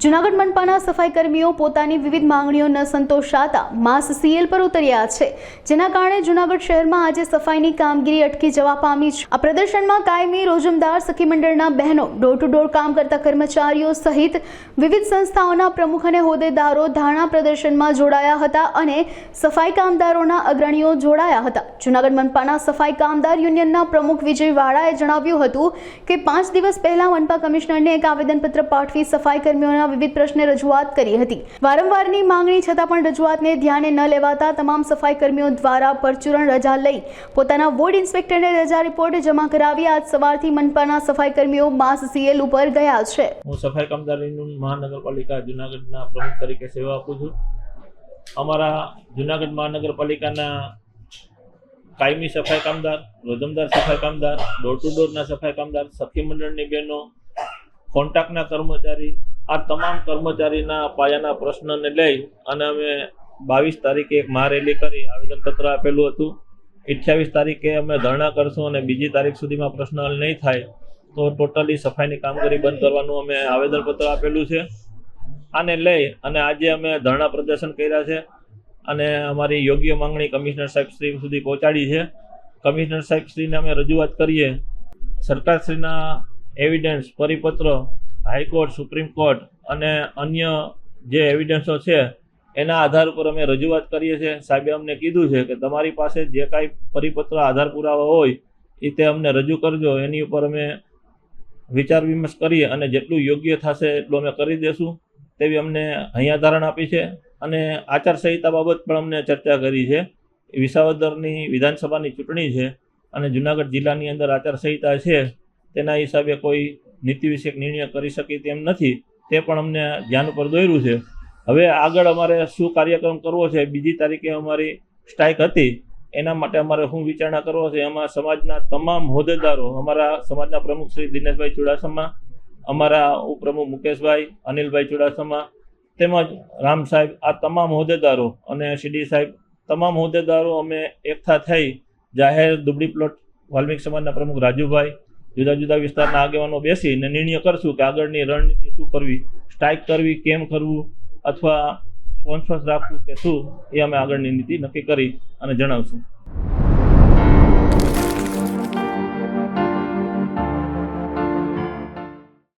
જૂનાગઢ મનપાના સફાઈ કર્મીઓ પોતાની વિવિધ માંગણીઓ ન સંતોષાતા માસ સીએલ પર ઉતર્યા છે, જેના કારણે જૂનાગઢ શહેરમાં આજે સફાઈની કામગીરી અટકી જવા પામી છે। આ પ્રદર્શનમાં કાયમી રોજમદાર સખી મંડળના બહેનો, ડોર ટુ ડોર કામ કરતા કર્મચારીઓ સહિત વિવિધ સંસ્થાઓના પ્રમુખ અને હોદ્દેદારો ધારણા પ્રદર્શનમાં જોડાયા હતા અને સફાઈ કામદારોના અગ્રણીઓ જોડાયા હતા। જૂનાગઢ મનપાના સફાઈ કામદાર યુનિયનના પ્રમુખ વિજય વાળાએ જણાવ્યું હતું કે 5 દિવસ પહેલા મનપા કમિશનરને એક આવેદનપત્ર પાઠવી સફાઈ કર્મીઓના વિવિધ પ્રશ્ને રજૂઆત કરી હતી। વારંવારની માંગણી છતાં પણ રજૂઆતને ધ્યાને ન લેવાતા તમામ સફાઈ કર્મીઓ દ્વારા પરચુરણ રજા લઈ પોતાના વોર્ડ ઇન્સ્પેક્ટરને રજા રિપોર્ટ જમા કરાવી આજ સવારથી મનપાના સફાઈ કર્મીઓ માસ સીએલ ઉપર ગયા છે। હું સફાઈ કામદાર યુનિયન મહાનગરપાલિકા જૂનાગઢના પ્રમુખ તરીકે સેવા આપું છું। અમારા જૂનાગઢ મહાનગરપાલિકાના કાયમી સફાઈ કામદાર, રોજમદાર સફાઈ કામદાર, ડોર ટુ ડોરના સફાઈ કામદાર, સખી મંડળની બહેનો, કોન્ટ્રાક્ટના કર્મચારી, આ તમામ કર્મચારીના પાયાના પ્રશ્નને લઈ અને અમે 22 તારીખે એક મહારેલી કરી આવેદનપત્ર આપેલું હતું। 28 તારીખે અમે ધરણા કરશું અને બીજી તારીખ સુધીમાં પ્રશ્ન હલ નહીં થાય તો ટોટલી સફાઈની કામગીરી બંધ કરવાનું અમે આવેદનપત્ર આપેલું છે। આને લઈ અને આજે અમે ધરણા પ્રદર્શન કર્યા છે અને અમારી યોગ્ય માંગણી કમિશનર સાહેબ શ્રી સુધી પહોંચાડી છે। કમિશનર સાહેબ શ્રીને અમે રજૂઆત કરીએ, સરકારશ્રીના એવિડન્સ, પરિપત્ર, હાઈકોર્ટ, સુપ્રીમ કોર્ટ અને અન્ય જે એવિડન્સો છે એના આધાર ઉપર અમે રજૂઆત કરીએ છીએ। સાહેબે અમને કીધું છે કે તમારી પાસે જે કાંઈ પરિપત્ર, આધાર પુરાવા હોય એ તે અમને રજૂ કરજો, એની ઉપર અમે વિચાર વિમર્શ કરીએ અને જેટલું યોગ્ય થશે એટલું અમે કરી દઈશું તેવી અમને અહીંયા ધારણા આપી છે। અને આચારસંહિતા બાબત પણ અમને ચર્ચા કરી છે। વિસાવદરની વિધાનસભાની ચૂંટણી છે અને જૂનાગઢ જિલ્લાની અંદર આચારસંહિતા છે, તેના હિસાબે કોઈ નીતિ વિષયક નિર્ણય કરી શકે તેમ નથી, તે પણ અમને ધ્યાન ઉપર દોર્યું છે। હવે આગળ અમારે શું કાર્યક્રમ કરવો છે, બીજી તારીખે અમારી સ્ટ્રાઇક હતી, એના માટે અમારે શું વિચારણા કરવો છે, એમાં સમાજના તમામ હોદ્દેદારો, અમારા સમાજના પ્રમુખ શ્રી દિનેશભાઈ ચુડાસમા, અમારા ઉપપ્રમુખ મુકેશભાઈ, અનિલભાઈ ચુડાસમા તેમજ રામ સાહેબ, આ તમામ હોદ્દેદારો અને સીડી સાહેબ, તમામ હોદ્દેદારો અમે એકઠા થઈ જાહેર દુબળી પ્લોટ વાલ્મીક સમાજના પ્રમુખ રાજુભાઈ, જુદા જુદા વિસ્તારના આગેવાનો બેસીને નિર્ણય કરશું કે આગળની રણનીતિ શું કરવી, સ્ટ્રાઇક કરવી, કેમ કરવું, અથવા સ્પોન્સર્સ રાખવું કે શું, એ અમે આગળની નીતિ નક્કી કરી અને જણાવશું।